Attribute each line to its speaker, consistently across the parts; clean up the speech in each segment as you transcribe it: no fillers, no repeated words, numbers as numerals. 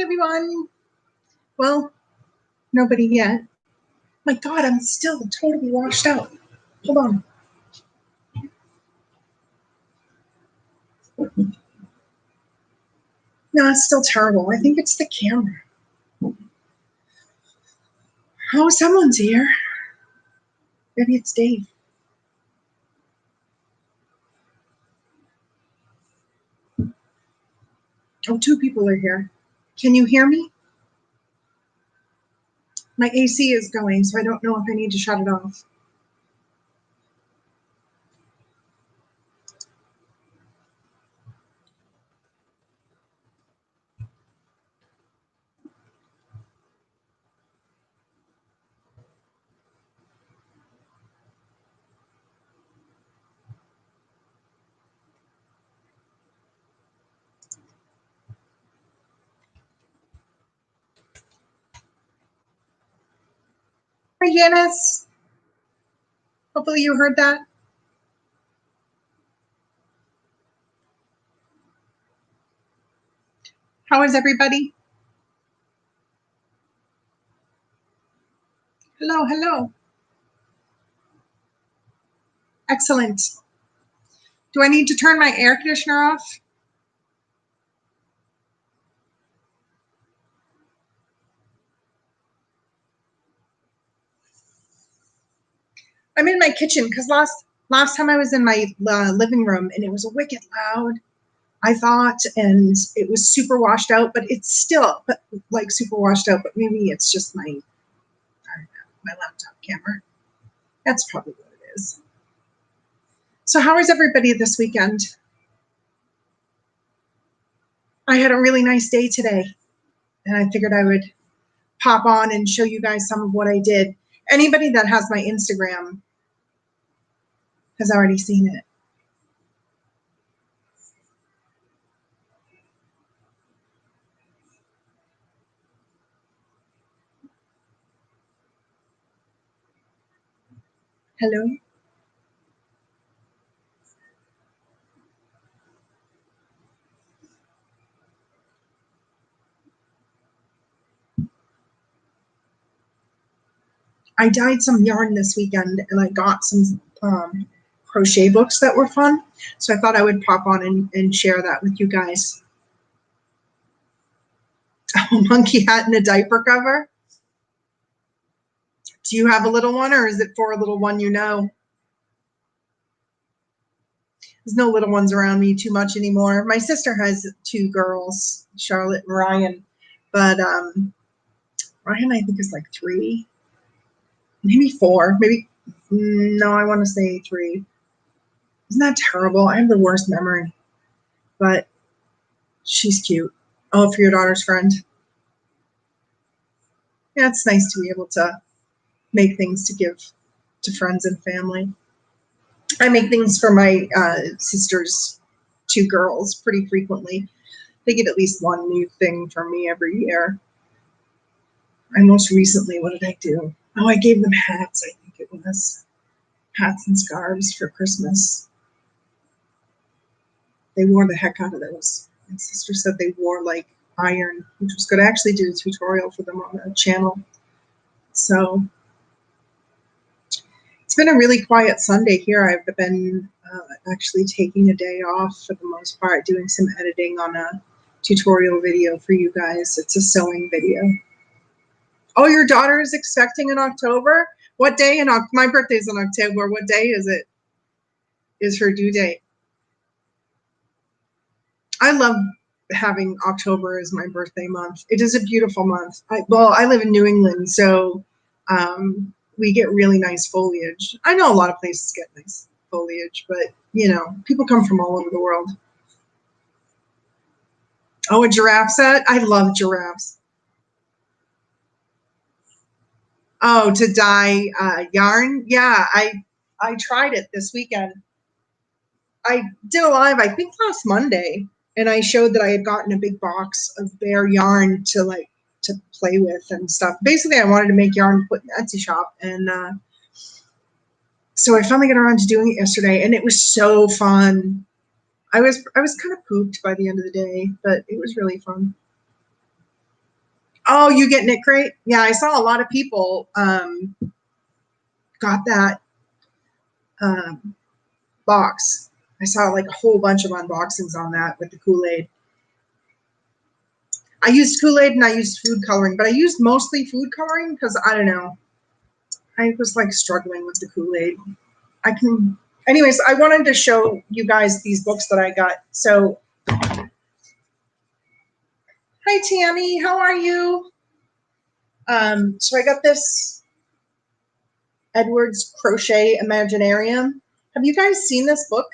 Speaker 1: everyone. Well, nobody yet. My God, I'm still totally washed out. Hold on. No, it's still terrible. I think it's the camera. Oh, someone's here. Maybe it's Dave. Oh, two people are here. Can you hear me? My AC is going, so I don't know if I need to shut it off. Hi, Janice. Hopefully you heard that. How is everybody? Hello, hello. Excellent. Do I need to turn my air conditioner off? I'm in my kitchen because last time I was in my living room and it was wicked loud, I thought, and it was super washed out, but it's still like super washed out, but maybe it's just my, I don't know, my laptop camera. That's probably what it is. So how is everybody this weekend? I had a really nice day today, and I figured I would pop on and show you guys some of what I did. Anybody that has my Instagram has already seen it. Hello? I dyed some yarn this weekend, and I got some crochet books that were fun. So I thought I would pop on and share that with you guys. A monkey hat and a diaper cover. Do you have a little one, or is it for a little one you know? There's no little ones around me too much anymore. My sister has two girls, Charlotte and Ryan, but Ryan I think is like 3, maybe 4, maybe, no, I want to say 3. Isn't that terrible? I have the worst memory, but she's cute. Oh, for your daughter's friend. Yeah, it's nice to be able to make things to give to friends and family. I make things for my sister's 2 girls pretty frequently. They get at least one new thing from me every year. And most recently, what did I do? Oh, I gave them hats, I think it was. Hats and scarves for Christmas. They wore the heck out of those. My sister said they wore like iron, which was good. I actually did a tutorial for them on the channel. So it's been a really quiet Sunday here. I've been actually taking a day off for the most part, doing some editing on a tutorial video for you guys. It's a sewing video. Oh, your daughter is expecting in October? What day in October? My birthday's in October. What day is it? Is her due date? I love having October as my birthday month. It is a beautiful month. I live in New England, so we get really nice foliage. I know a lot of places get nice foliage, but you know, people come from all over the world. Oh, a giraffe set? I love giraffes. Oh, to dye yarn? Yeah, I tried it this weekend. I did a live, I think last Monday, and I showed that I had gotten a big box of bare yarn to play with and stuff. Basically, I wanted to make yarn to put in the Etsy shop, and so I finally got around to doing it yesterday, and it was so fun. I was kind of pooped by the end of the day, but it was really fun. Oh, you get Knit Crate? Yeah, I saw a lot of people got that box. I saw like a whole bunch of unboxings on that with the Kool-Aid. I used Kool-Aid and I used food coloring, but I used mostly food coloring because I don't know. I was like struggling with the Kool-Aid. Anyways, I wanted to show you guys these books that I got. So, hi Tammy, how are you? So I got this Edward's Crochet Imaginarium. Have you guys seen this book?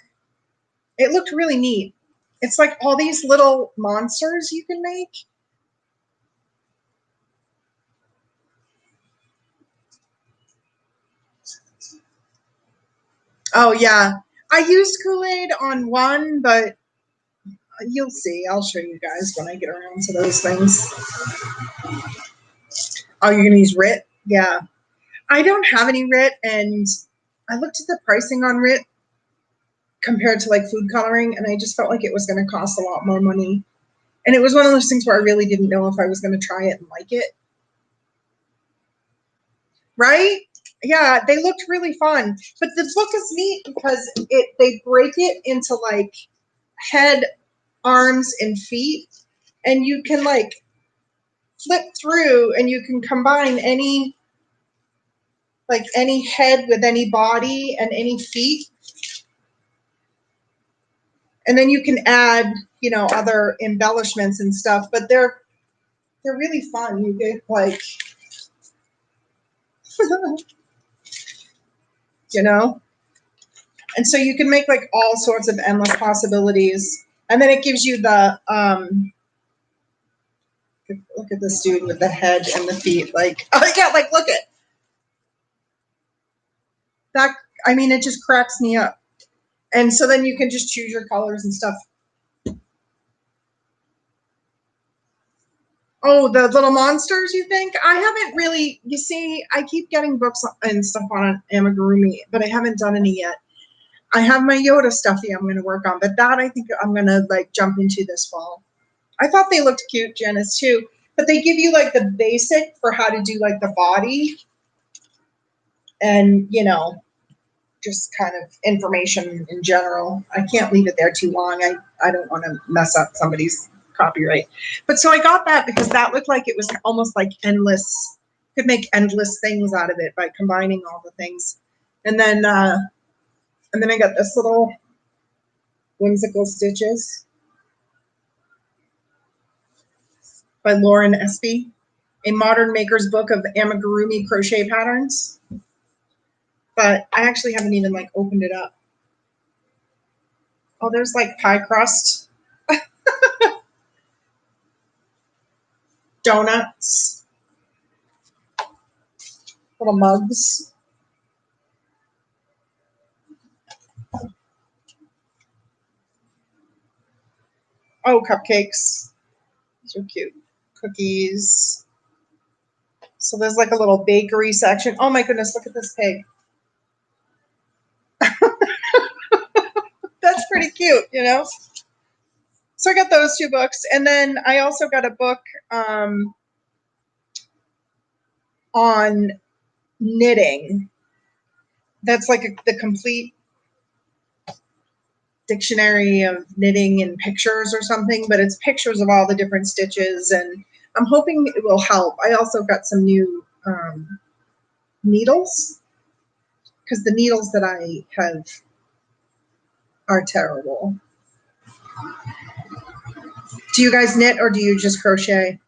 Speaker 1: It looked really neat. It's like all these little monsters you can make. Oh yeah, I used Kool-Aid on one, but you'll see. I'll show you guys when I get around to those things. Oh, you're gonna use RIT? Yeah. I don't have any RIT, and I looked at the pricing on RIT compared to like food coloring, and I just felt like it was going to cost a lot more money. And it was one of those things where I really didn't know if I was going to try it and like it. Right? Yeah, they looked really fun. But the book is neat because they break it into like head, arms, and feet, and you can like flip through and you can combine any head with any body and any feet. And then you can add, other embellishments and stuff, but they're really fun. You get like, and so you can make like all sorts of endless possibilities. And then it gives you the, look at this dude with the head and the feet. Like, oh yeah, like look at that. I mean, it just cracks me up. And so then you can just choose your colors and stuff. Oh, the little monsters, you think? I haven't really, you see, I keep getting books and stuff on amigurumi, but I haven't done any yet. I have my Yoda stuffy I'm going to work on, but that I think I'm going to like jump into this fall. I thought they looked cute, Janice, too. But they give you like the basic for how to do like the body and, just kind of information in general. I can't leave it there too long. I don't want to mess up somebody's copyright. But so I got that because that looked like it was almost like endless, could make endless things out of it by combining all the things. And then I got this little whimsical stitches by Lauren Espy, a modern maker's book of amigurumi crochet patterns. But I actually haven't even like opened it up. Oh, there's like pie crust, donuts, little mugs. Oh, cupcakes. These are cute. Cookies. So there's like a little bakery section. Oh my goodness, look at this pig. That's pretty cute, So I got those two books. And then I also got a book on knitting. That's like the complete dictionary of knitting and pictures or something, but it's pictures of all the different stitches, and I'm hoping it will help. I also got some new needles because the needles that I have are terrible. Do you guys knit or do you just crochet?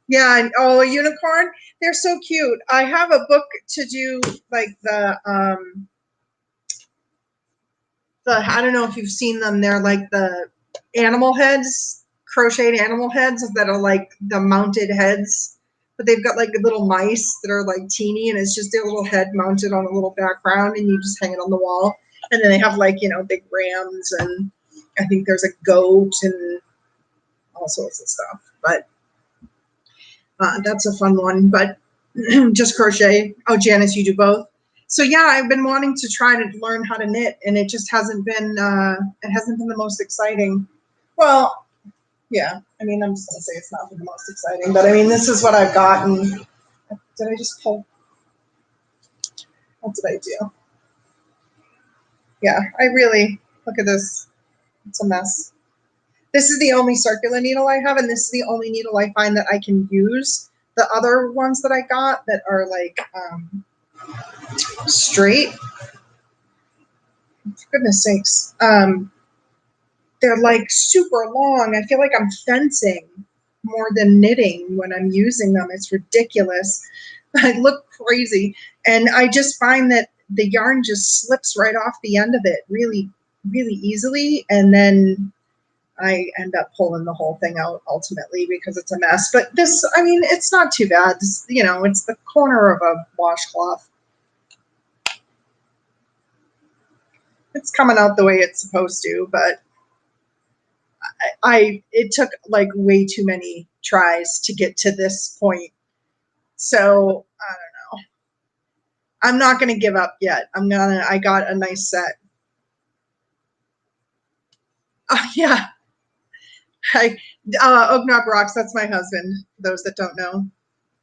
Speaker 1: Yeah, oh, a unicorn. They're so cute. I have a book to do like the I don't know if you've seen them. They're like the animal heads, crocheted animal heads that are like the mounted heads. But they've got like little mice that are like teeny, and it's just their little head mounted on a little background, and you just hang it on the wall. And then they have like, big rams, and I think there's a goat and all sorts of stuff. But that's a fun one. But just crochet. Oh, Janice, you do both? So yeah, I've been wanting to try to learn how to knit, and it just hasn't been the most exciting. Well, yeah, I mean, I'm just gonna say it's not been the most exciting, but I mean, this is what I've gotten. Did I just pull? What did I do? Yeah, I really look at this. It's a mess. This is the only circular needle I have, and this is the only needle I find that I can use. The other ones that I got that are like straight, for goodness sakes, they're like super long. I feel like I'm fencing more than knitting when I'm using them. It's ridiculous. I look crazy. And I just find that the yarn just slips right off the end of it really, really easily. And then I end up pulling the whole thing out ultimately because it's a mess. But this, I mean, it's not too bad. This, you know, it's the corner of a washcloth. It's coming out the way it's supposed to, but it took like way too many tries to get to this point. So I don't know. I'm not gonna give up yet. I got a nice set. Oh yeah. I Oak Knob Rocks, that's my husband, for those that don't know.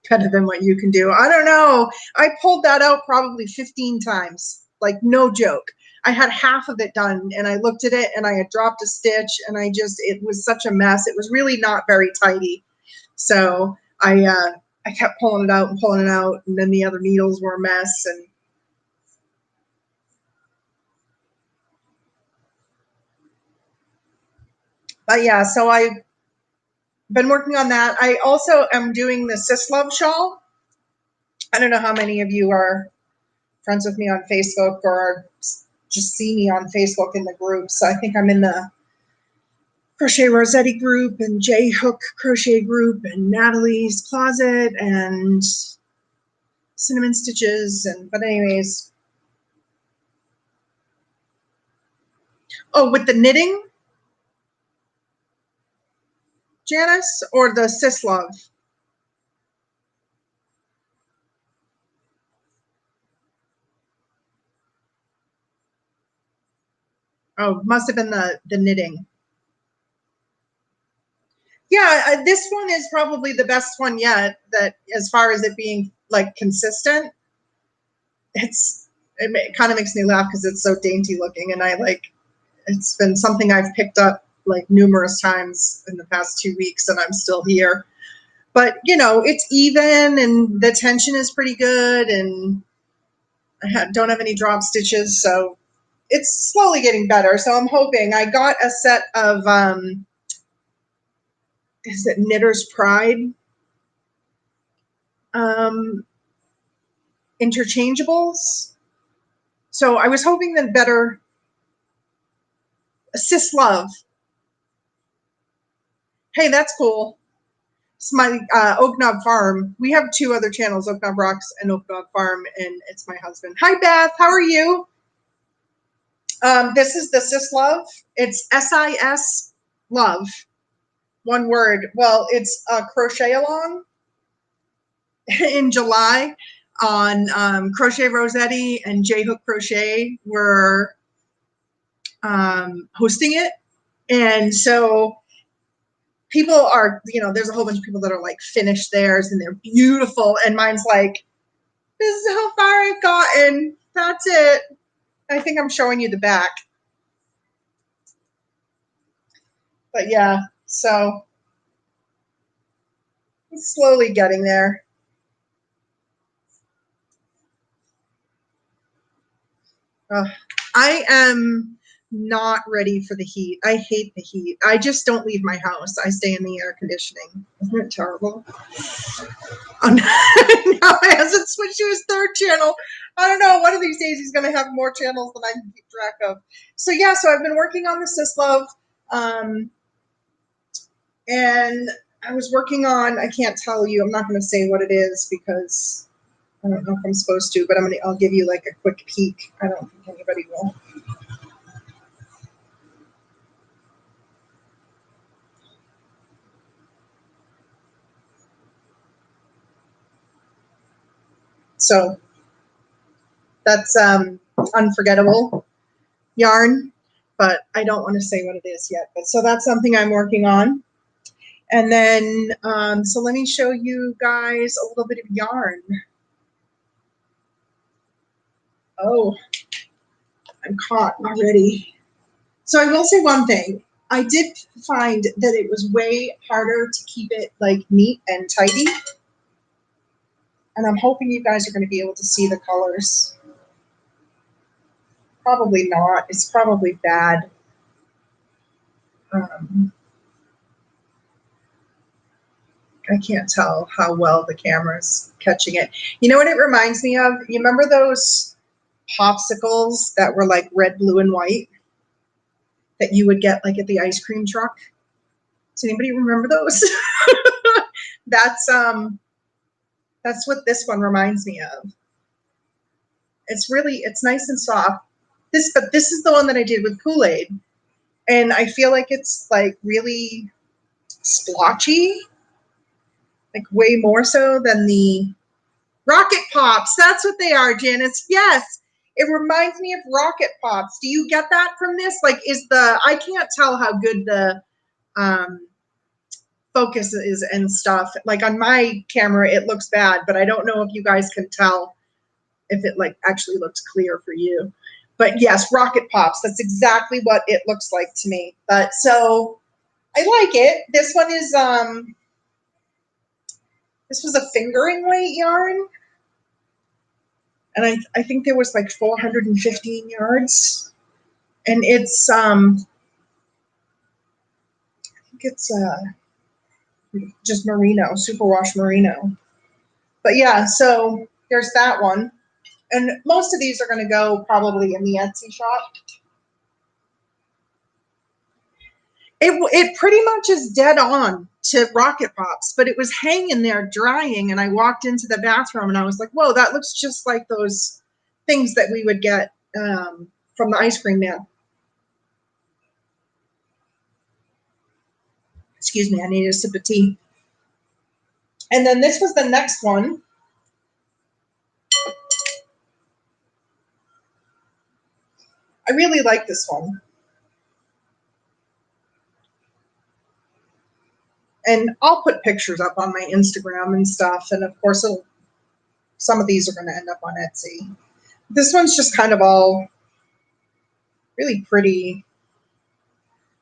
Speaker 1: Better than what you can do. I don't know. I pulled that out probably 15 times. Like no joke. I had half of it done and I looked at it and I had dropped a stitch and it was such a mess. It was really not very tidy. So I kept pulling it out and then the other needles were a mess. And but yeah, so I've been working on that. I also am doing the Sis Love shawl. I don't know how many of you are friends with me on Facebook or just see me on Facebook in the groups. I think I'm in the Crochet Rossetti group and J Hook Crochet group and Natalie's Closet and Cinnamon Stitches. But anyways, oh, with the knitting, Janice, or the Sis Love? Oh, must have been the knitting. Yeah, this one is probably the best one yet. That as far as it being like consistent, it kind of makes me laugh because it's so dainty looking, and it's been something I've picked up like numerous times in the past 2 weeks, and I'm still here. But you know, it's even, and the tension is pretty good, and don't have any drop stitches, so it's slowly getting better. So I'm hoping. I got a set of is it Knitter's Pride um, interchangeables. So I was hoping that better. Sis Love. Hey, that's cool. It's my Oak Knob Farm. We have two other channels, Oak Knob Rocks and Oak Knob Farm, and it's my husband. Hi, Beth. How are you? This is the Sis Love. It's SIS Love. One word. Well, it's a crochet along in July on Crochet Rossetti and J Hook Crochet. We're hosting it. And so people are, there's a whole bunch of people that are like finished theirs and they're beautiful. And mine's like, this is how far I've gotten. That's it. I think I'm showing you the back. But yeah, so it's slowly getting there. I am not ready for the heat. I hate the heat. I just don't leave my house. I stay in the air conditioning. Isn't it terrible? Oh, now he hasn't switched to his third channel. I don't know. One of these days he's going to have more channels than I can keep track of. So yeah, so I've been working on the Sis Love. And I was working on, I can't tell you, I'm not going to say what it is because I don't know if I'm supposed to, but I'll give you like a quick peek. I don't think anybody will. So That's unforgettable yarn, but I don't want to say what it is yet. But so that's something I'm working on. And then, so let me show you guys a little bit of yarn. Oh, I'm caught already. So I will say one thing. I did find that it was way harder to keep it like neat and tidy. And I'm hoping you guys are going to be able to see the colors. Probably not. It's probably bad. I can't tell how well the camera's catching it. You know what it reminds me of? You remember those popsicles that were like red, blue, and white that you would get like at the ice cream truck? Does anybody remember those? That's what this one reminds me of. It's nice and soft. But this is the one that I did with Kool-Aid. And I feel like it's like really splotchy, like way more so than the Rocket Pops. That's what they are, Janice. Yes. It reminds me of Rocket Pops. Do you get that from this? Like, I can't tell how good the focus is and stuff. Like on my camera, it looks bad, but I don't know if you guys can tell if it like actually looks clear for you. But yes, Rocket Pops. That's exactly what it looks like to me. But so I like it. This one is this was a fingering weight yarn. And I think there was like 415 yards. And it's I think it's just merino, superwash merino. But yeah, so there's that one. And most of these are going to go probably in the Etsy shop. It pretty much is dead on to Rocket Pops, but it was hanging there drying, and I walked into the bathroom and I was like, whoa, that looks just like those things that we would get from the ice cream man. Excuse me, I need a sip of tea. And then this was the next one. I really like this one. And I'll put pictures up on my Instagram and stuff. And of course, some of these are going to end up on Etsy. This one's just kind of all really pretty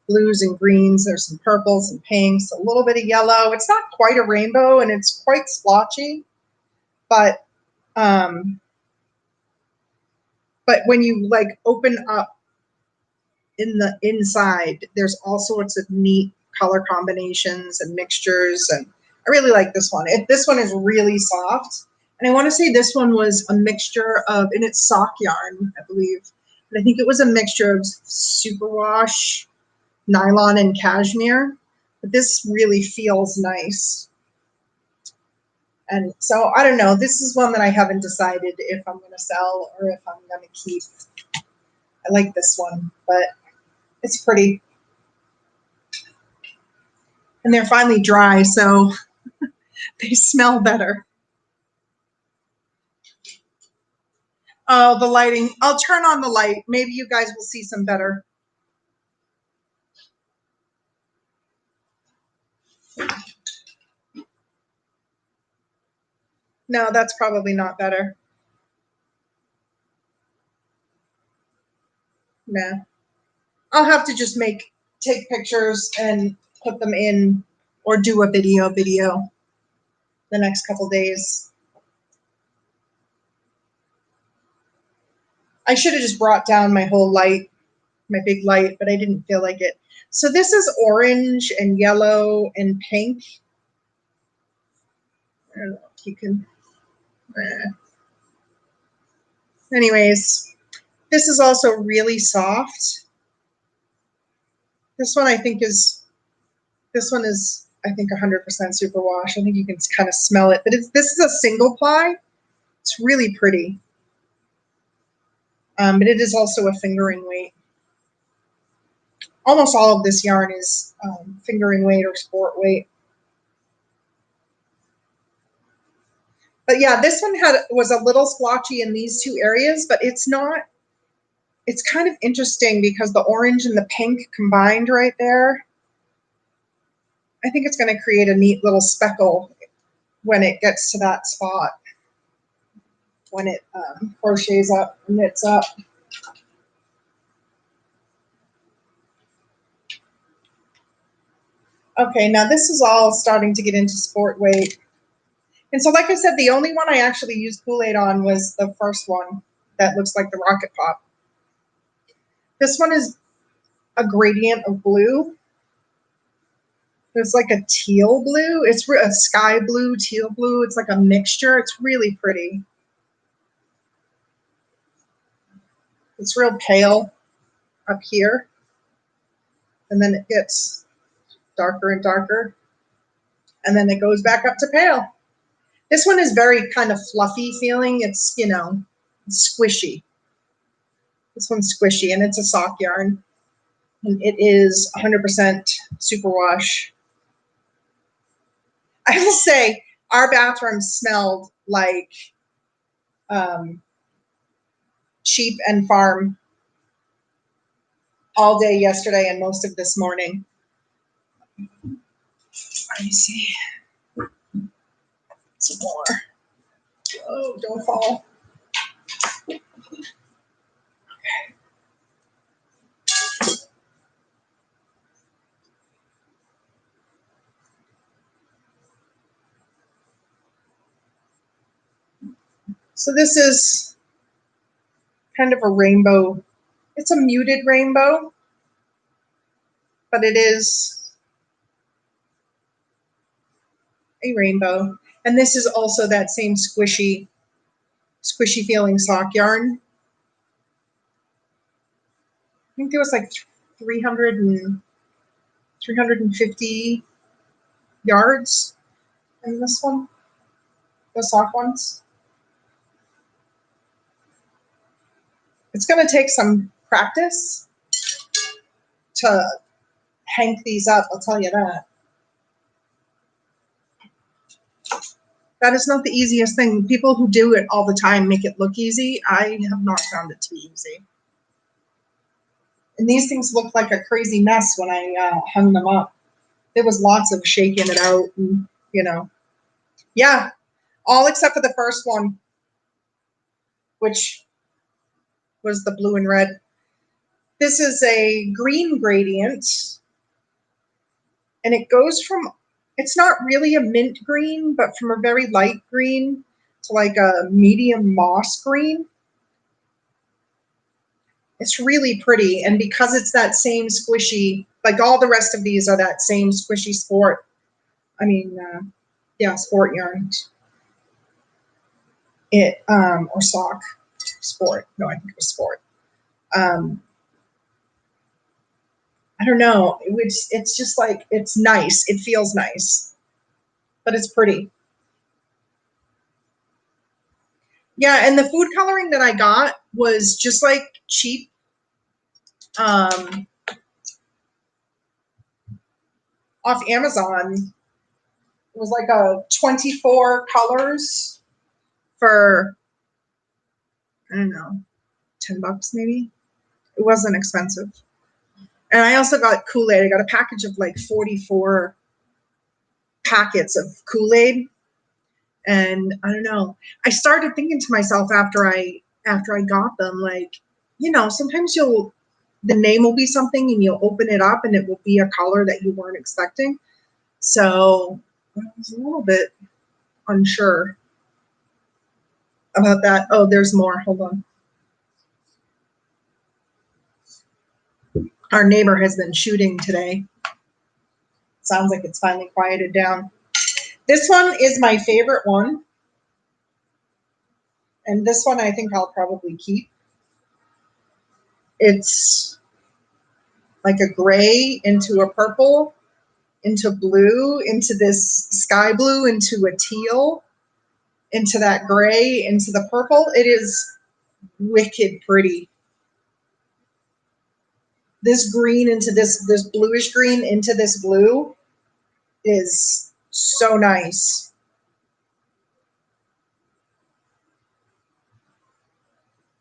Speaker 1: blues and greens. There's some purples and pinks, a little bit of yellow. It's not quite a rainbow, and it's quite splotchy. But when you like open up in the inside, there's all sorts of neat color combinations and mixtures, and I really like this one. This one is really soft, and I want to say this one was a mixture of, and it's sock yarn, I believe, but I think it was a mixture of superwash, nylon, and cashmere. But this really feels nice. And so I don't know. This is one that I haven't decided if I'm going to sell or if I'm going to keep. I like this one, but it's pretty. And they're finally dry, so they smell better. Oh, the lighting. I'll turn on the light. Maybe you guys will see some better. No, that's probably not better. No. I'll have to just take pictures and put them in or do a video the next couple days. I should have just brought down my whole light, my big light, but I didn't feel like it. So this is orange and yellow and pink. I don't know if you can. Anyways, this is also really soft. This one I think is, I think 100% superwash. I think you can kind of smell it, but this is a single ply. It's really pretty. But it is also a fingering weight. Almost all of this yarn is fingering weight or sport weight. But yeah, this one was a little splotchy in these two areas, but it's not. It's kind of interesting because the orange and the pink combined right there, I think it's going to create a neat little speckle when it gets to that spot, when it crochets up and knits up. Okay, now this is all starting to get into sport weight. And so, like I said, the only one I actually used Kool-Aid on was the first one that looks like the Rocket Pop. This one is a gradient of blue. There's like a teal blue. It's a sky blue, teal blue. It's like a mixture. It's really pretty. It's real pale up here. And then it gets darker and darker. And then it goes back up to pale. This one is very kind of fluffy feeling. It's, you know, squishy. This one's squishy, and it's a sock yarn. And it is 100% superwash. I will say our bathroom smelled like sheep and farm all day yesterday and most of this morning. Let me see. Some more. Oh, don't fall. So this is kind of a rainbow. It's a muted rainbow, but it is a rainbow. And this is also that same squishy feeling sock yarn. I think there was like 350 yards in this one, the sock ones. It's going to take some practice to hank these up, I'll tell you that. That is not the easiest thing. People who do it all the time make it look easy. I have not found it to be easy. And these things looked like a crazy mess when I hung them up. There was lots of shaking it out, and, you know. Yeah, all except for the first one, which was the blue and red. This is a green gradient, and it goes from, it's not really a mint green, but from a very light green to like a medium moss green. It's really pretty, and because it's that same squishy, like all the rest of these are that same squishy sport. I mean, yeah, sport yarn. It or sock sport. No, I think it was sport. I don't know. It's just like, it's nice. It feels nice, but it's pretty. Yeah, and the food coloring that I got was just like cheap. Off Amazon. It was like a 24 colors for, I don't know, $10 maybe. It wasn't expensive. And I also got Kool-Aid. I got a package of like 44 packets of Kool-Aid. And I don't know. I started thinking to myself after I got them, like, you know, sometimes the name will be something and you'll open it up and it will be a color that you weren't expecting. So I was a little bit unsure about that. Oh, there's more. Hold on. Our neighbor has been shooting today. Sounds like it's finally quieted down. This one is my favorite one. And this one I think I'll probably keep. It's like a gray into a purple, into blue, into this sky blue, into a teal, into that gray, into the purple. It is wicked pretty. This green into this bluish green into this blue is so nice.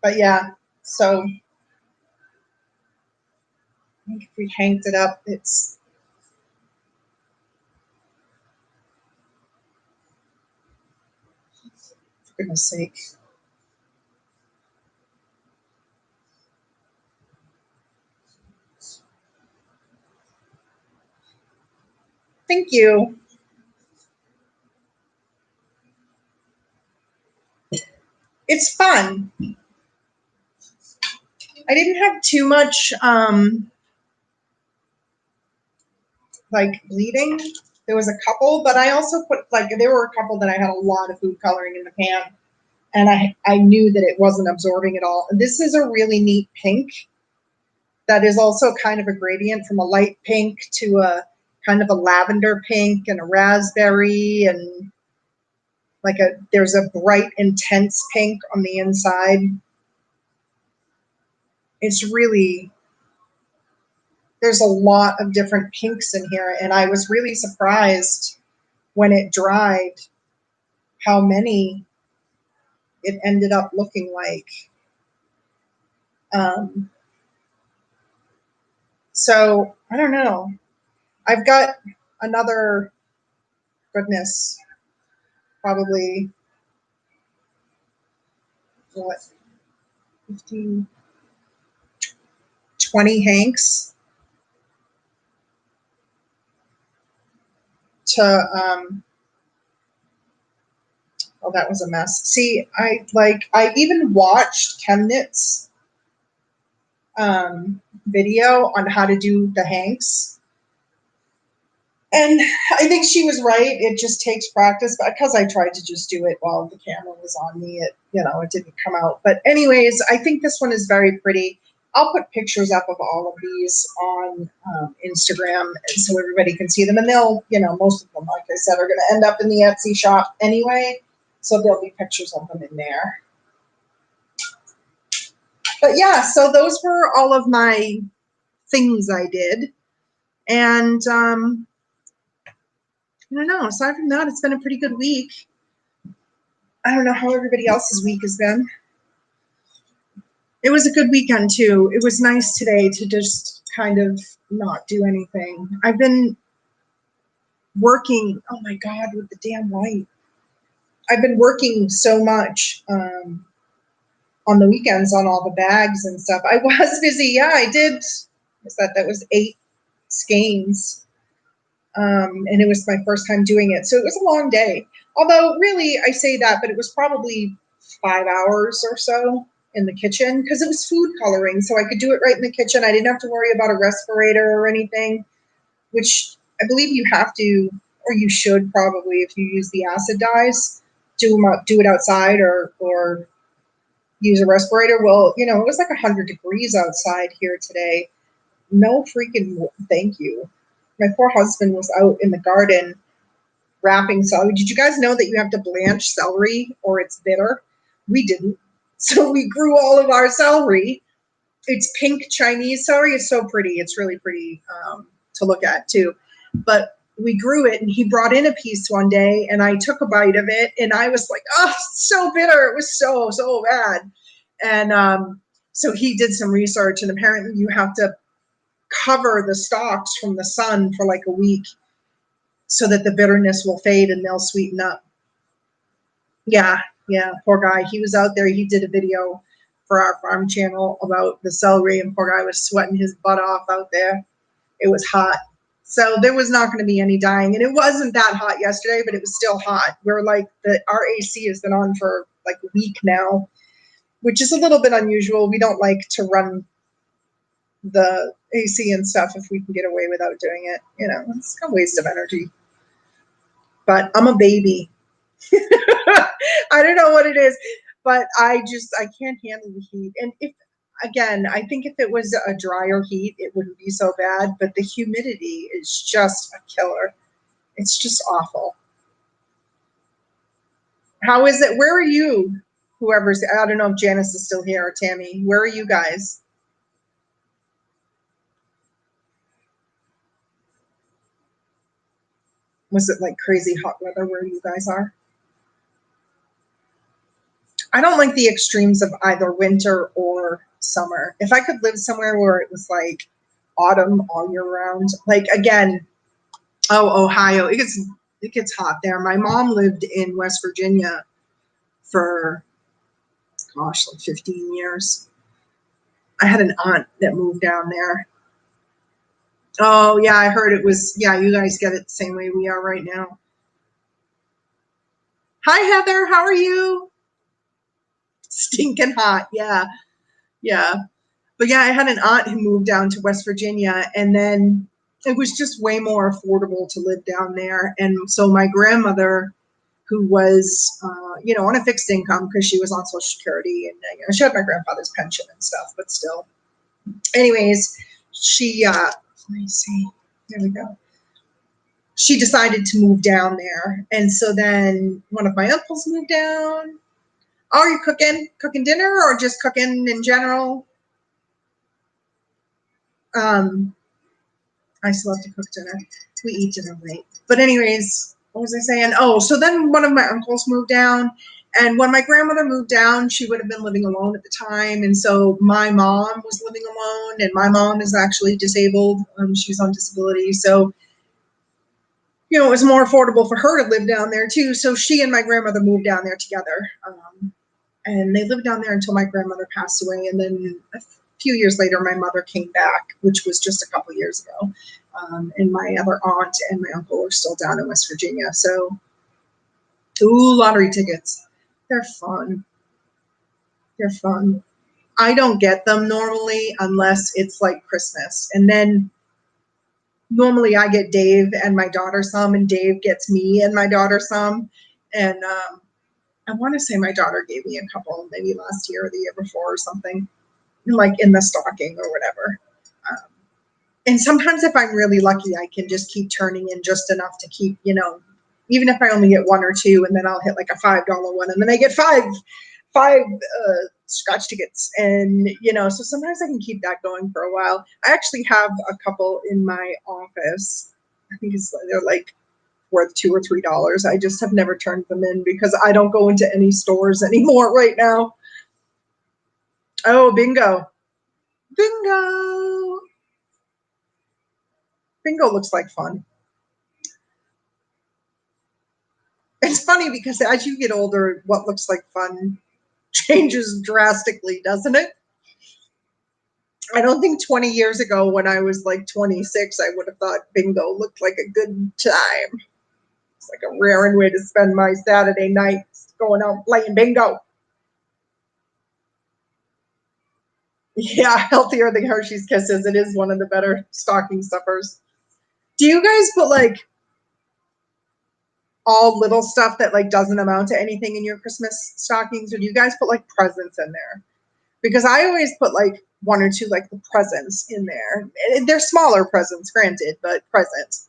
Speaker 1: But yeah, so I think if we hanged it up, it's, for goodness sake. Thank you. It's fun. I didn't have too much like bleeding. There was a couple, but I also put like there were a couple that I had a lot of food coloring in the pan, and I knew that it wasn't absorbing at all. And this is a really neat pink that is also kind of a gradient from a light pink to a kind of a lavender pink and a raspberry, and like a there's a bright intense pink on the inside. It's really, there's a lot of different pinks in here, and I was really surprised when it dried how many it ended up looking like. Um, so I don't know. I've got another, goodness, probably what, 15, 20 hanks to, oh, that was a mess. See, I even watched Chemnitz video on how to do the hanks. And I think she was right. It just takes practice. But because I tried to just do it while the camera was on me, it didn't come out. But anyways, I think this one is very pretty. I'll put pictures up of all of these on Instagram so everybody can see them. And they'll, most of them, like I said, are going to end up in the Etsy shop anyway. So there'll be pictures of them in there. But yeah, so those were all of my things I did. And I don't know. Aside from that, it's been a pretty good week. I don't know how everybody else's week has been. It was a good weekend too. It was nice today to just kind of not do anything. I've been working, oh my God, with the damn light. I've been working so much on the weekends on all the bags and stuff. I was busy. Yeah, I did. That was 8 skeins. And it was my first time doing it. So it was a long day. Although, really, I say that, but it was probably 5 hours or so in the kitchen because it was food coloring. So I could do it right in the kitchen. I didn't have to worry about a respirator or anything, which I believe you have to, or you should probably, if you use the acid dyes, do it outside or use a respirator. Well, it was like 100 degrees outside here today. No freaking thank you. My poor husband was out in the garden wrapping celery. Did you guys know that you have to blanch celery or it's bitter? We didn't. So we grew all of our celery. It's pink Chinese celery. It's so pretty. It's really pretty to look at too. But we grew it, and he brought in a piece one day, and I took a bite of it, and I was like, oh, so bitter. It was so, so bad. And so he did some research, and apparently you have to cover the stalks from the sun for like a week so that the bitterness will fade and they'll sweeten up. Yeah, poor guy. He was out there. He did a video for our farm channel about the celery, and poor guy was sweating his butt off out there. It was hot. So there was not going to be any dying. And it wasn't that hot yesterday, but it was still hot. We're like, our AC has been on for like a week now, which is a little bit unusual. We don't like to run the AC and stuff if we can get away without doing it. It's a waste of energy. But I'm a baby. I don't know what it is, but I can't handle the heat. And I think if it was a drier heat, it wouldn't be so bad, but the humidity is just a killer. It's just awful. How is it? Where are you? I don't know if Janice is still here or Tammy. Where are you guys? Was it like crazy hot weather where you guys are? I don't like the extremes of either winter or summer. If I could live somewhere where it was like autumn all year round, like again, Ohio, it gets hot there. My mom lived in West Virginia for gosh, like 15 years. I had an aunt that moved down there. Oh yeah, I heard it was yeah, you guys get it the same way we are right now. Hi Heather, how are you? Stinking hot. Yeah. Yeah. But yeah, I had an aunt who moved down to West Virginia, and then it was just way more affordable to live down there. And so my grandmother, who was, on a fixed income because she was on Social Security, and she had my grandfather's pension and stuff, but still. Anyways, she, let me see, there we go. She decided to move down there, and so then one of my uncles moved down. Oh, are you cooking dinner, or just cooking in general? Um, I still have to cook dinner. We eat dinner late. But anyways, what was I saying? Oh, so then one of my uncles moved down. And when my grandmother moved down, she would have been living alone at the time. And so my mom was living alone. And my mom is actually disabled. She was on disability. So, it was more affordable for her to live down there too. So she and my grandmother moved down there together. And they lived down there until my grandmother passed away. And then a few years later, my mother came back, which was just a couple years ago. And my other aunt and my uncle are still down in West Virginia. So, lottery tickets. They're fun. They're fun. I don't get them normally unless it's like Christmas. And then normally I get Dave and my daughter some, and Dave gets me and my daughter some. And I want to say my daughter gave me a couple, maybe last year or the year before or something, like in the stocking or whatever. Um, and sometimes if I'm really lucky, I can just keep turning in just enough to keep, even if I only get one or two, and then I'll hit like a $5 one, and then I get five scratch tickets, and so sometimes I can keep that going for a while. I actually have a couple in my office. I think they're like worth $2 or $3. I just have never turned them in because I don't go into any stores anymore right now. Oh, bingo. Bingo. Bingo looks like fun. It's funny because as you get older, what looks like fun changes drastically, doesn't it? I don't think 20 years ago when I was like 26, I would have thought bingo looked like a good time. It's like a raring way to spend my Saturday nights going out playing bingo. Yeah, healthier than Hershey's Kisses. It is one of the better stocking stuffers. Do you guys put like all little stuff that like doesn't amount to anything in your Christmas stockings, or do you guys put like presents in there? Because I always put like one or two like the presents in there. They're smaller presents, granted, but presents.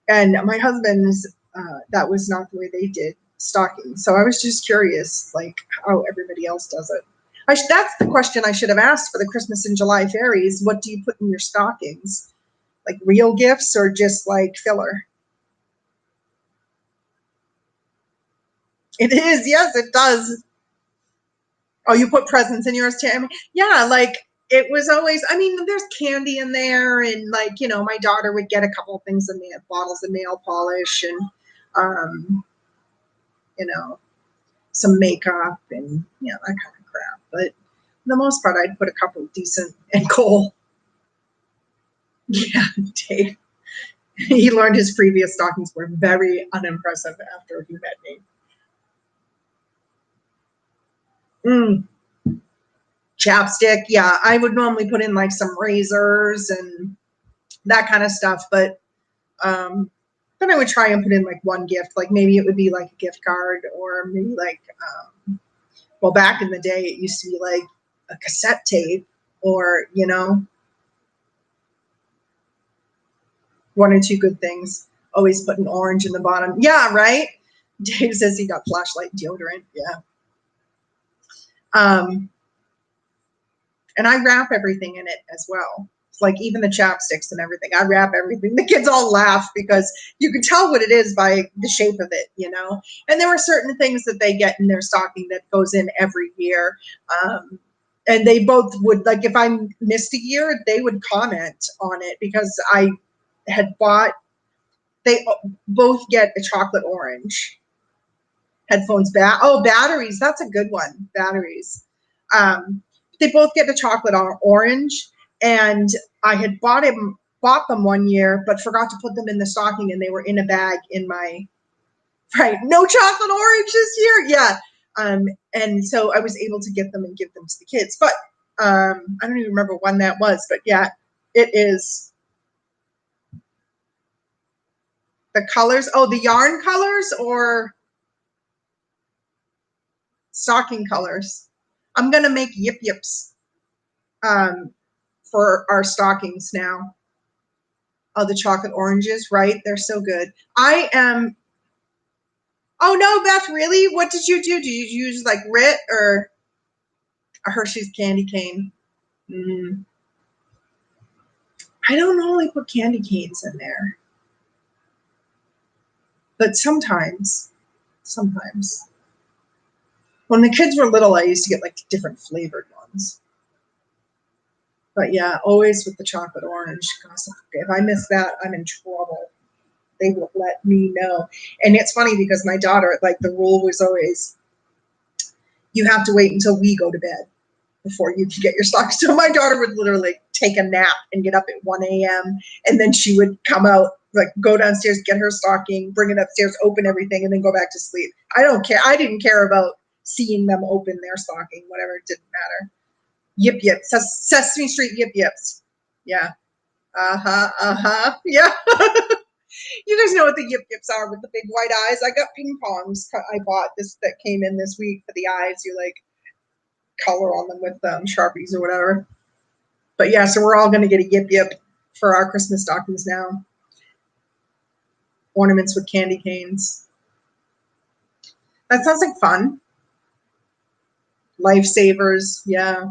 Speaker 1: And my husband's that was not the way they did stockings. So I was just curious, like how everybody else does it. That's the question I should have asked for the Christmas in July fairies. What do you put in your stockings? Like real gifts or just like filler? It is. Yes, it does. Oh, you put presents in yours too? I mean, yeah, like it was always, I mean, there's candy in there, and like, my daughter would get a couple of things in there, bottles of nail polish, and, um, you know, some makeup and, that kind of crap. But for the most part, I'd put a couple of decent and cool. Yeah, Dave. He learned his previous stockings were very unimpressive after he met me. Chapstick, yeah, I would normally put in like some razors and that kind of stuff, but then I would try and put in like one gift, like maybe it would be like a gift card, or maybe like well, back in the day it used to be like a cassette tape, or one or two good things. Always put an orange in the bottom. Yeah, right. Dave says he got flashlight deodorant. Yeah. And I wrap everything in it as well. like even the chapsticks and everything. I wrap everything. The kids all laugh because you can tell what it is by the shape of it, you know. And there were certain things that they get in their stocking that goes in every year. And they both would, like, if I missed a year, they would comment on it because I had bought, they both get a chocolate orange. Headphones, batteries. That's a good one. Batteries. They both get a chocolate orange, and I had bought them one year, but forgot to put them in the stocking, and they were in a bag in my, right. No chocolate orange this year. Yeah. And so I was able to get them and give them to the kids, but I don't even remember when that was, but yeah, it is the colors. Oh, the yarn colors or stocking colors. I'm going to make yip yips for our stockings now. Oh, the chocolate oranges, right? They're so good. I am. Oh no, Beth, really? What did you do? Did you use like Rit or a Hershey's candy cane? I don't normally put candy canes in there, but sometimes. When the kids were little, I used to get like different flavored ones. But yeah, always with the chocolate orange. Gosh, if I miss that, I'm in trouble. They will let me know. And it's funny because my daughter, like the rule was always, you have to wait until we go to bed before you can get your stocking. So my daughter would literally take a nap and get up at 1 a.m. And then she would come out, like go downstairs, get her stocking, bring it upstairs, open everything, and then go back to sleep. I don't care. I didn't care about seeing them open their stocking, whatever. It didn't matter. Yip yip. Sesame Street yip yips. Yeah. Yeah. You guys know what the yip yips are with the big white eyes. I got ping pongs. I bought this that came in this week for the eyes. You like color on them with Sharpies or whatever. But yeah, so we're all going to get a yip yip for our Christmas stockings now. Ornaments with candy canes. That sounds like fun. Lifesavers, yeah.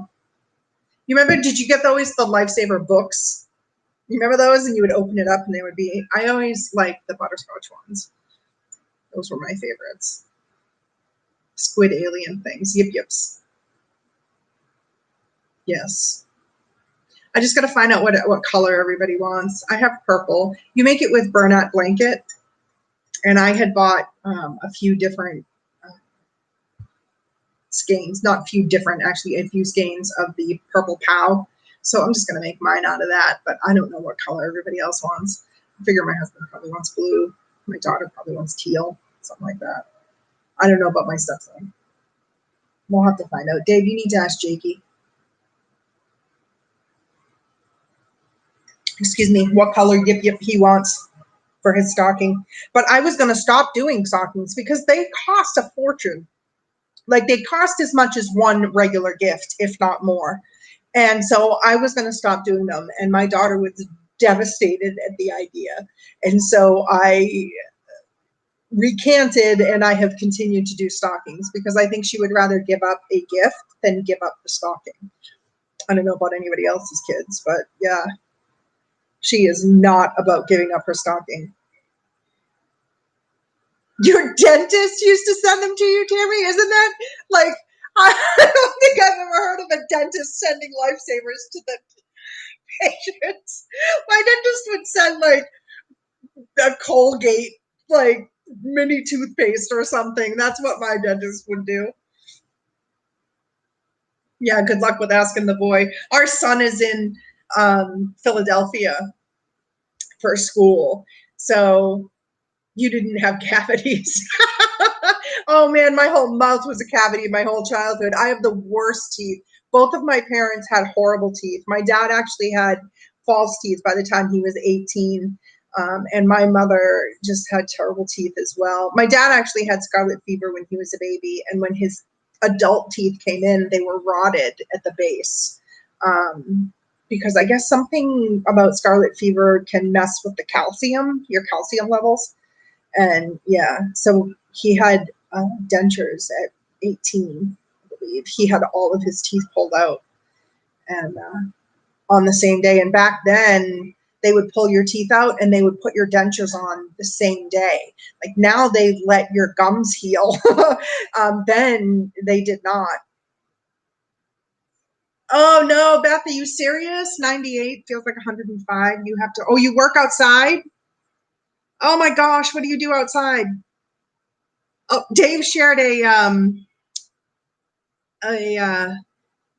Speaker 1: You remember, did you get always the Lifesaver books? You remember those? And you would open it up and they would be, I always liked the butterscotch ones. Those were my favorites. Squid alien things, yip yips. Yes. I just got to find out what color everybody wants. I have purple. You make it with burlap blanket. And I had bought a few different skeins, not a few different, actually a few skeins of the purple POW. So I'm just going to make mine out of that, but I don't know what color everybody else wants. I figure my husband probably wants blue. My daughter probably wants teal, something like that. I don't know about my stepson. We'll have to find out. Dave, you need to ask Jakey. Excuse me, what color yip yip he wants for his stocking. But I was going to stop doing stockings because they cost a fortune. Like they cost as much as one regular gift, if not more. And so I was going to stop doing them. And my daughter was devastated at the idea. And so I recanted and I have continued to do stockings because I think she would rather give up a gift than give up the stocking. I don't know about anybody else's kids, but yeah, she is not about giving up her stocking. Your dentist used to send them to you, Tammy? Isn't that like, I don't think I've ever heard of a dentist sending lifesavers to the patients. My dentist would send like a Colgate, like mini toothpaste or something. That's what my dentist would do. Yeah, good luck with asking the boy. Our son is in Philadelphia for school. So you didn't have cavities. Oh man, my whole mouth was a cavity my whole childhood. I have the worst teeth. Both of my parents had horrible teeth. My dad actually had false teeth by the time he was 18. And my mother just had terrible teeth as well. My dad actually had scarlet fever when he was a baby. And when his adult teeth came in, they were rotted at the base. Because I guess something about scarlet fever can mess with the calcium, your calcium levels. And yeah, so he had dentures at 18, I believe. He had all of his teeth pulled out. And on the same day. And back then they would pull your teeth out and they would put your dentures on the same day. Like now they let your gums heal. Then they did not. Oh no, Beth, are you serious? 98 feels like 105. You have to, oh, you work outside? Oh my gosh, what do you do outside? Oh, Dave shared a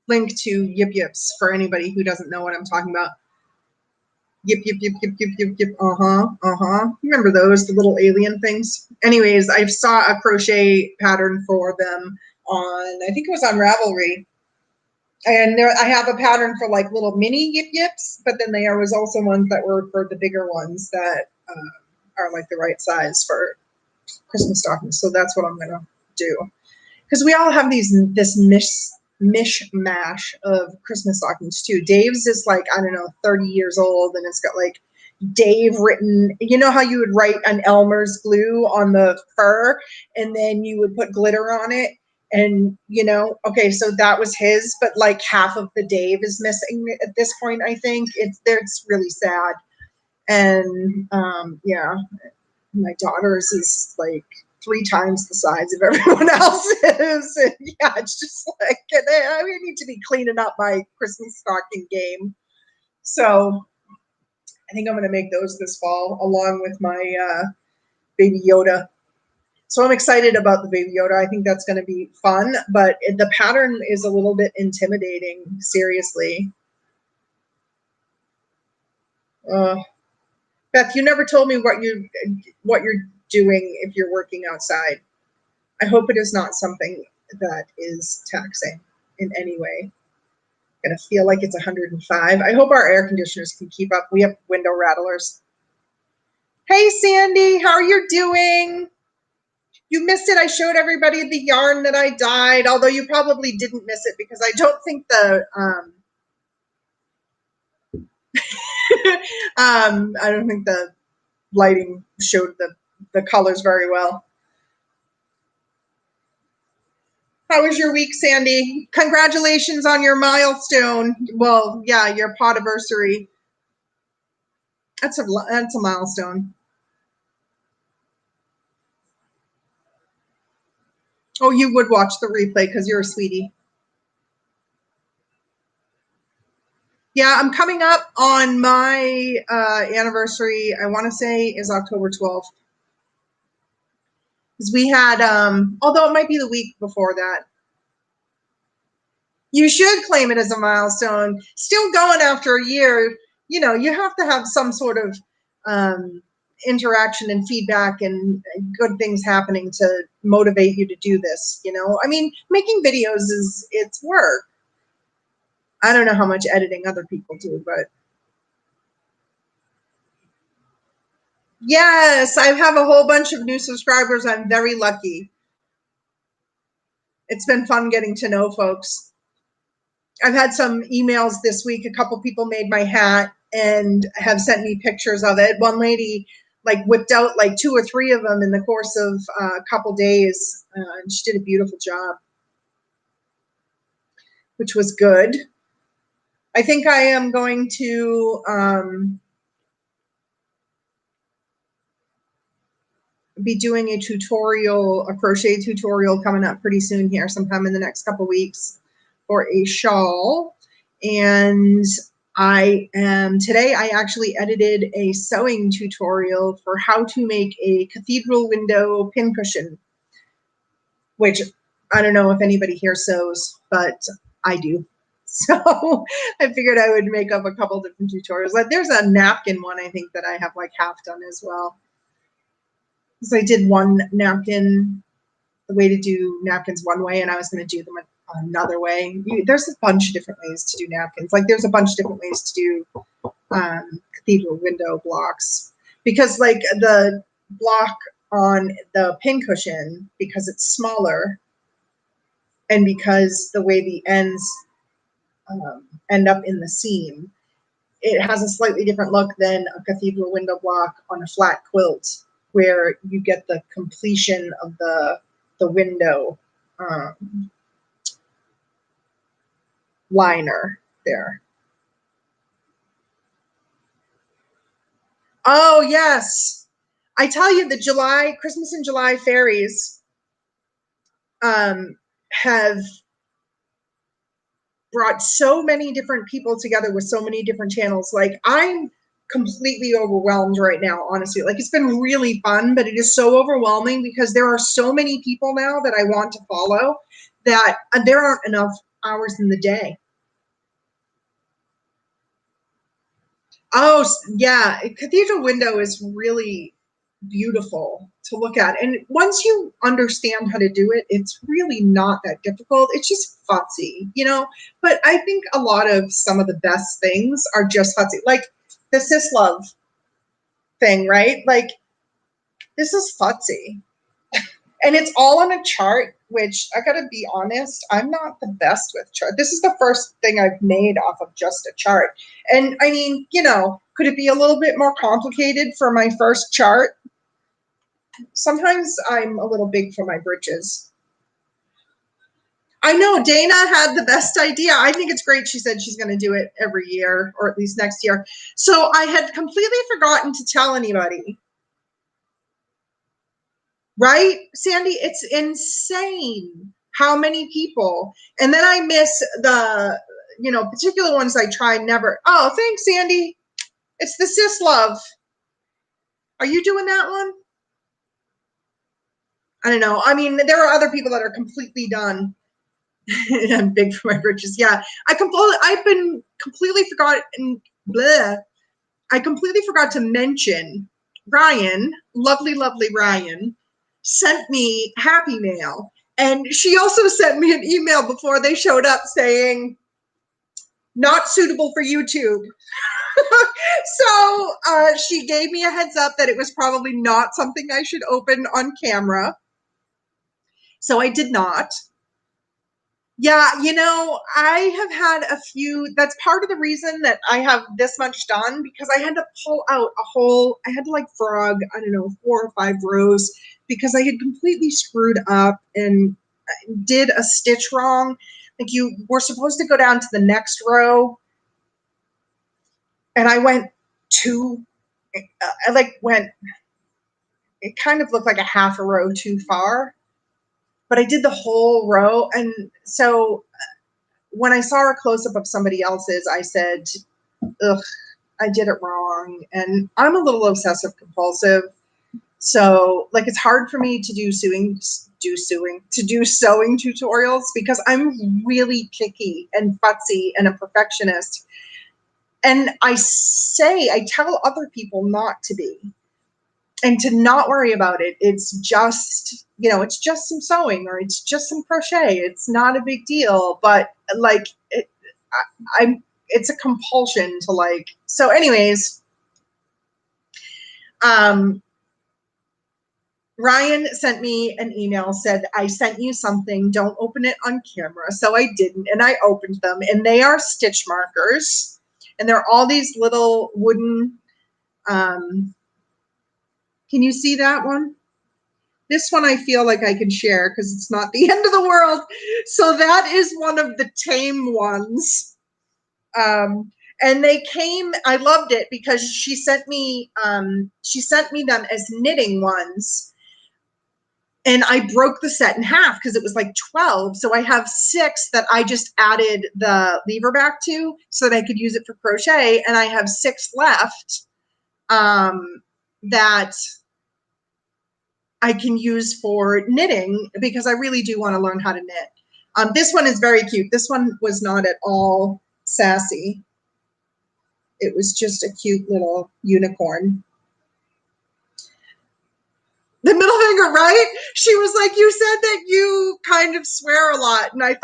Speaker 1: link to Yip Yips for anybody who doesn't know what I'm talking about. Yip, yip, yip, yip, yip, yip, yip. Remember those, the little alien things? Anyways, I saw a crochet pattern for them on, I think it was on Ravelry. And there, I have a pattern for like little mini Yip Yips, but then there was also ones that were for the bigger ones that are like the right size for Christmas stockings. So that's what I'm going to do. Because we all have this mishmash of Christmas stockings too. Dave's is like, I don't know, 30 years old, and it's got like Dave written. You know how you would write an Elmer's glue on the fur and then you would put glitter on it? And, you know, okay, so that was his, but like half of the Dave is missing at this point, I think. It's really sad. And yeah, my daughter's is like 3 times the size of everyone else's. And yeah, it's just like, I need to be cleaning up my Christmas stocking game. So I think I'm going to make those this fall along with my Baby Yoda. So I'm excited about the Baby Yoda. I think that's going to be fun, but the pattern is a little bit intimidating, seriously. Beth, you never told me what you're doing if you're working outside. I hope it is not something that is taxing in any way. I'm gonna feel like it's 105. I hope our air conditioners can keep up. We have window rattlers. Hey Sandy, how are you doing? You missed it. I showed everybody the yarn that I dyed, although you probably didn't miss it because I don't think the I don't think the lighting showed the colors very well. How was your week, Sandy? Congratulations on your milestone. Well, yeah, your podiversary. That's a milestone. Oh, you would watch the replay because you're a sweetie. Yeah, I'm coming up on my anniversary. I want to say is October 12th. Because we had, although it might be the week before that. You should claim it as a milestone. Still going after a year, you know, you have to have some sort of interaction and feedback and good things happening to motivate you to do this, you know? I mean, making videos it's work. I don't know how much editing other people do, but yes, I have a whole bunch of new subscribers. I'm very lucky. It's been fun getting to know folks. I've had some emails this week. A couple people made my hat and have sent me pictures of it. One lady like whipped out like 2 or 3 of them in the course of a couple days. And she did a beautiful job, which was good. I think I am going to be doing a tutorial, a crochet tutorial coming up pretty soon here, sometime in the next couple weeks for a shawl. And today I actually edited a sewing tutorial for how to make a cathedral window pincushion, which I don't know if anybody here sews, but I do. So I figured I would make up a couple different tutorials. Like there's a napkin one I think that I have like half done as well. So I did one napkin, the way to do napkins one way, and I was going to do them another way. There's a bunch of different ways to do napkins. Like there's a bunch of different ways to do cathedral window blocks, because like the block on the pincushion, because it's smaller and because the way the ends end up in the seam, it has a slightly different look than a cathedral window block on a flat quilt, where you get the completion of the window liner there. Oh, yes. I tell you, the Christmas in July fairies have brought so many different people together with so many different channels. Like, I'm completely overwhelmed right now, honestly. Like, it's been really fun, but it is so overwhelming because there are so many people now that I want to follow that there aren't enough hours in the day. Oh, yeah. Cathedral Window is really beautiful to look at. And once you understand how to do it, it's really not that difficult. It's just futzy, you know? But I think a lot of some of the best things are just futzy. Like the sis love thing, right? Like, this is futzy. And it's all on a chart, which I gotta be honest, I'm not the best with chart. This is the first thing I've made off of just a chart. And I mean, you know, could it be a little bit more complicated for my first chart? Sometimes I'm a little big for my britches. I know Dana had the best idea. I think it's great. She said she's going to do it every year, or at least next year. So I had completely forgotten to tell anybody. Right, Sandy? It's insane how many people. And then I miss the, you know, particular ones I try never. Oh, thanks, Sandy. It's the sis love. Are you doing that one? I don't know. I mean, there are other people that are completely done. I'm big for my britches. Yeah, I've been completely forgotten. Bleh. I completely forgot to mention Ryan, lovely, lovely Ryan, sent me Happy Mail. And she also sent me an email before they showed up saying, not suitable for YouTube. So she gave me a heads up that it was probably not something I should open on camera. So I did not. Yeah, you know, I have had a few. That's part of the reason that I have this much done because I had to pull out I had to like frog, I don't know, 4 or 5 rows because I had completely screwed up and did a stitch wrong. Like, you were supposed to go down to the next row, and I went it kind of looked like a half a row too far, but I did the whole row. And so when I saw a close up of somebody else's, I said, ugh, I did it wrong. And I'm a little obsessive compulsive. So like, it's hard for me to do sewing tutorials because I'm really picky and futzy and a perfectionist. And I tell other people not to be and to not worry about it. It's just, you know, it's just some sewing or it's just some crochet. It's not a big deal, but like it's a compulsion to like, so anyways, Ryan sent me an email, said, I sent you something, don't open it on camera. So I didn't, and I opened them, and they are stitch markers, and they're all these little wooden, can you see that one? This one I feel like I can share because it's not the end of the world. So that is one of the tame ones. And they came, I loved it because she sent me them as knitting ones. And I broke the set in half because it was like 12. So I have 6 that I just added the lever back to so that I could use it for crochet. And I have 6 left that I can use for knitting because I really do want to learn how to knit. This one is very cute. This one was not at all sassy. It was just a cute little unicorn. The middle finger, right? She was like, you said that you kind of swear a lot. And I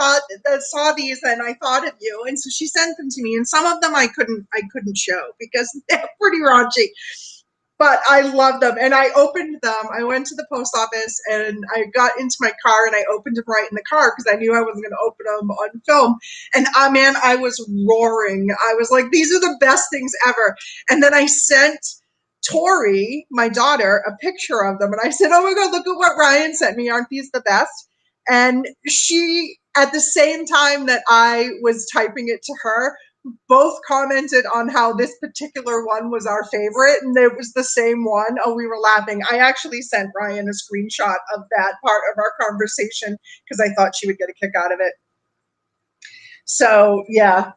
Speaker 1: saw these and I thought of you. And so she sent them to me. And some of them I couldn't show because they're pretty raunchy. But I loved them. And I opened them. I went to the post office and I got into my car and I opened them right in the car because I knew I wasn't going to open them on film. And man, I was roaring. I was like, these are the best things ever. And then I sent Tori, my daughter, a picture of them. And I said, oh my God, look at what Ryan sent me. Aren't these the best? And she, at the same time that I was typing it to her, both commented on how this particular one was our favorite, and it was the same one. Oh, we were laughing. I actually sent Ryan a screenshot of that part of our conversation because I thought she would get a kick out of it. So yeah,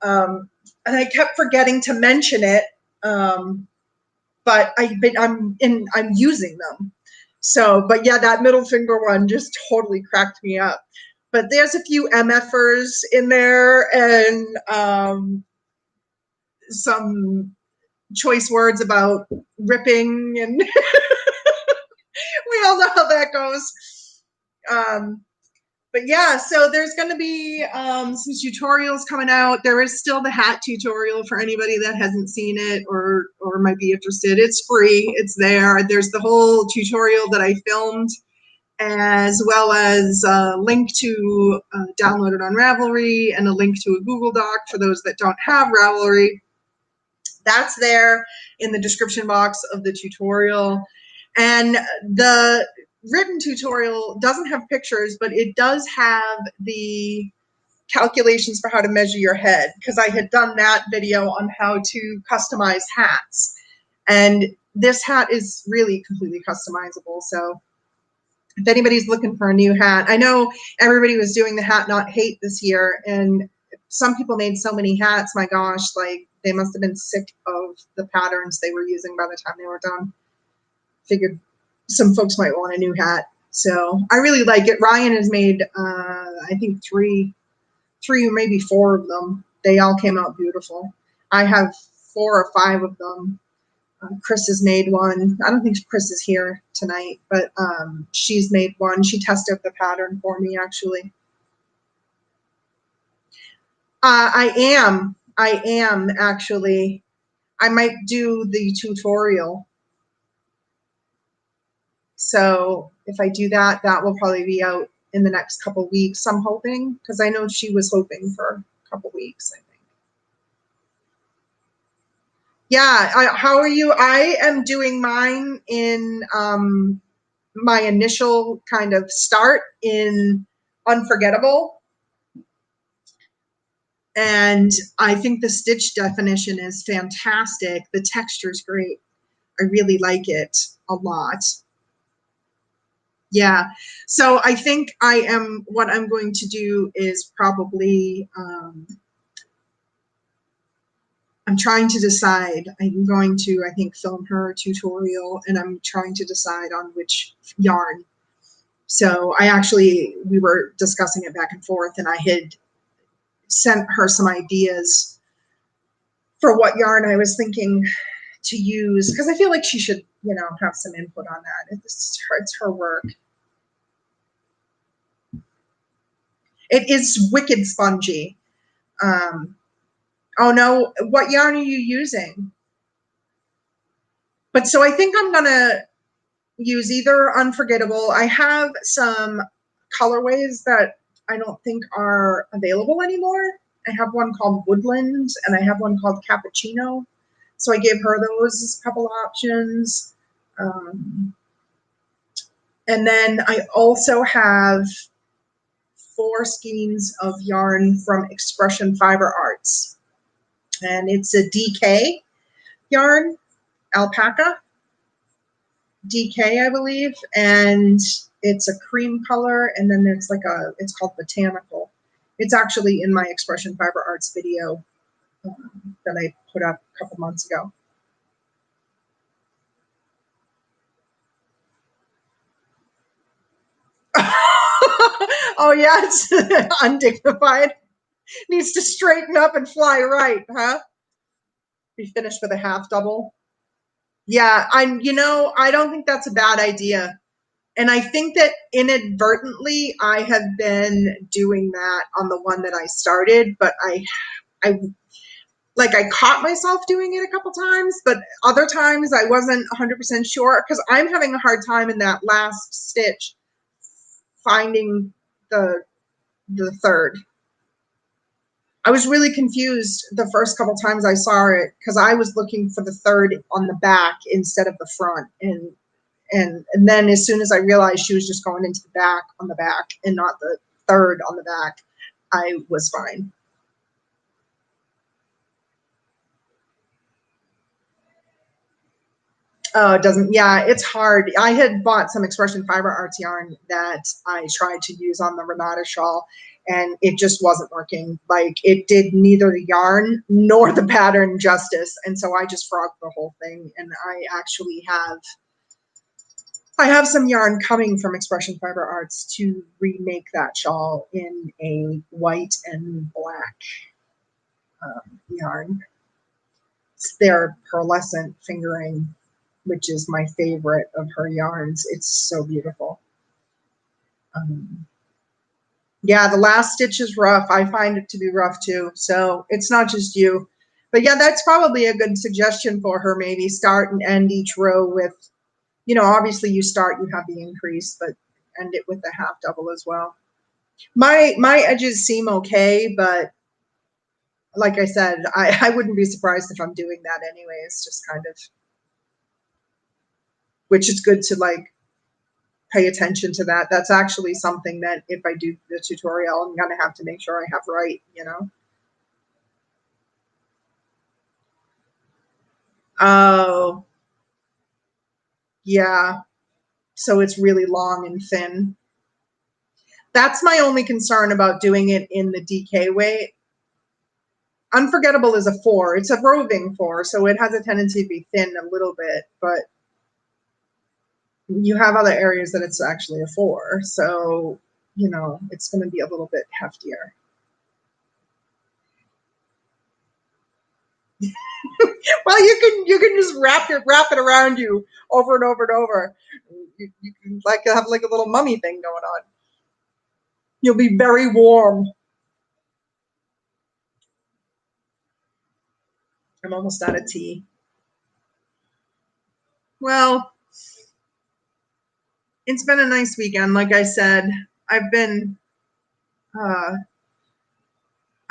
Speaker 1: and I kept forgetting to mention it, but I'm using them. So, but yeah, that middle finger one just totally cracked me up. But there's a few MFers in there, and some choice words about ripping, and we all know how that goes. But yeah, so there's going to be some tutorials coming out. There is still the hat tutorial for anybody that hasn't seen it or might be interested. It's free. It's there. There's the whole tutorial that I filmed, as well as a link to download it on Ravelry and a link to a Google Doc for those that don't have Ravelry. That's there in the description box of the tutorial. And the written tutorial doesn't have pictures, but it does have the calculations for how to measure your head, because I had done that video on how to customize hats. And this hat is really completely customizable. So if anybody's looking for a new hat, I know everybody was doing the hat not hate this year, and some people made so many hats, my gosh, like they must have been sick of the patterns they were using by the time they were done. Figured some folks might want a new hat. So I really like it. Ryan has made, I think three or maybe four of them. They all came out beautiful. I have 4 or 5 of them. Chris has made one. I don't think Chris is here tonight, but she's made one. She tested the pattern for me, actually. I am actually. I might do the tutorial. So if I do that, that will probably be out in the next couple weeks, I'm hoping, because I know she was hoping for a couple weeks, I think. Yeah, how are you? I am doing mine in my initial kind of start in Unforgettable. And I think the stitch definition is fantastic. The texture is great. I really like it a lot. Yeah. So I think what I'm going to do is probably, I'm trying to decide. I'm going to, I think, film her a tutorial, and I'm trying to decide on which yarn. So we were discussing it back and forth, and I had sent her some ideas for what yarn I was thinking to use, because I feel like she should, have some input on that. It's her work. It is wicked spongy. Oh no, what yarn are you using? But so I think I'm gonna use either Unforgettable. I have some colorways that I don't think are available anymore. I have one called Woodland, and I have one called Cappuccino. So I gave her those as a couple options. And then I also have 4 skeins of yarn from Expression Fiber Arts. And it's a DK yarn, alpaca, DK, I believe. And it's a cream color. And then there's it's called Botanical. It's actually in my Expression Fiber Arts video that I put up a couple months ago. Oh yeah, it's undignified. Needs to straighten up and fly right, huh? Be finished with a half double. Yeah, I don't think that's a bad idea. And I think that inadvertently I have been doing that on the one that I started, but I caught myself doing it a couple times, but other times I wasn't 100% sure, because I'm having a hard time in that last stitch finding the third. I was really confused the first couple times I saw it, because I was looking for the third on the back instead of the front, and then as soon as I realized she was just going into the back on the back and not the third on the back, I was fine. Oh, it doesn't. Yeah, it's hard. I had bought some Expression Fiber Arts yarn that I tried to use on the Renata shawl, and it just wasn't working. Like it did neither the yarn nor the pattern justice, and so I just frogged the whole thing. And I have some yarn coming from Expression Fiber Arts to remake that shawl in a white and black yarn. It's their pearlescent fingering, which is my favorite of her yarns. It's so beautiful. Yeah, the last stitch is rough. I find it to be rough too. So it's not just you. But yeah, that's probably a good suggestion for her. Maybe start and end each row with, obviously you start, you have the increase, but end it with the half double as well. My edges seem okay, but like I said, I wouldn't be surprised if I'm doing that anyways, just kind of, which is good to like pay attention to that. That's actually something that if I do the tutorial, I'm going to have to make sure I have right. Oh, yeah. So it's really long and thin. That's my only concern about doing it in the DK way. Unforgettable is a 4. It's a roving 4, so it has a tendency to be thin a little bit, but you have other areas that it's actually a 4. So, it's going to be a little bit heftier. Well, you can just wrap it around you over and over and over. You can like have like a little mummy thing going on. You'll be very warm. I'm almost out of tea. Well, it's been a nice weekend. Like I said, I've been uh,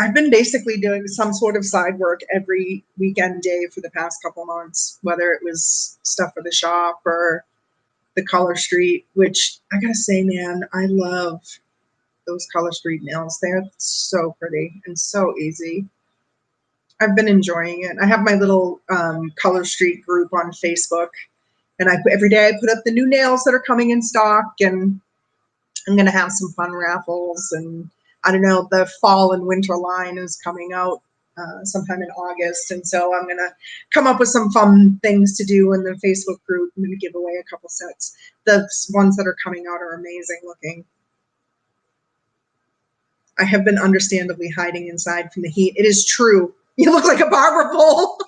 Speaker 1: I've been basically doing some sort of side work every weekend day for the past couple months, whether it was stuff for the shop or the Color Street, which I gotta say, man, I love those Color Street nails. They're so pretty and so easy. I've been enjoying it. I have my little Color Street group on Facebook, and every day I put up the new nails that are coming in stock, and I'm going to have some fun raffles. And I don't know, the fall and winter line is coming out sometime in August, and so I'm going to come up with some fun things to do in the Facebook group. I'm going to give away a couple sets. The ones that are coming out are amazing looking. I have been understandably hiding inside from the heat. It is true. You look like a barber pole.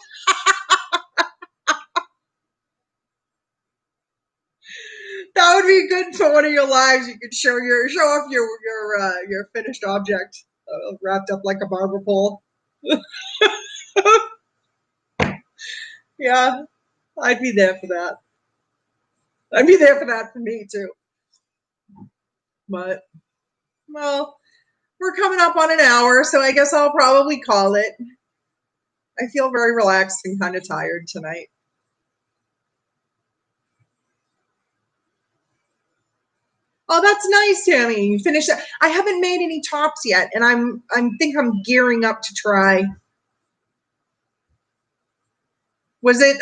Speaker 1: That would be good for one of your lives. You could show off your finished object wrapped up like a barber pole. Yeah, I'd be there for that. I'd be there for that for me too. But well, we're coming up on an hour, so I guess I'll probably call it. I feel very relaxed and kind of tired tonight. Oh, that's nice, Tammy. You finished that. I haven't made any tops yet, and I'm gearing up to try. Was it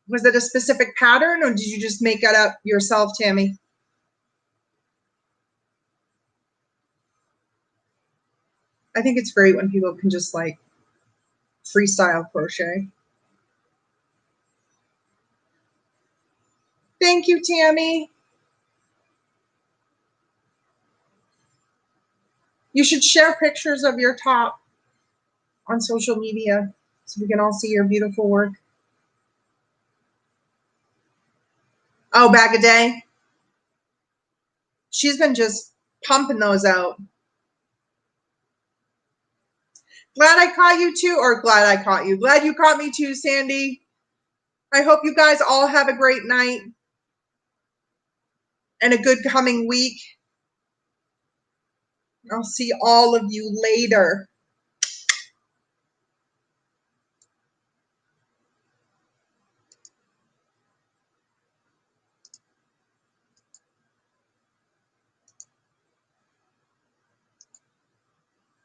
Speaker 1: was it a specific pattern, or did you just make it up yourself, Tammy? I think it's great when people can just like freestyle crochet. Thank you, Tammy. You should share pictures of your top on social media so we can all see your beautiful work. Oh, bag a day. She's been just pumping those out. Glad I caught you too, or glad I caught you. Glad you caught me too, Sandy. I hope you guys all have a great night and a good coming week. I'll see all of you later.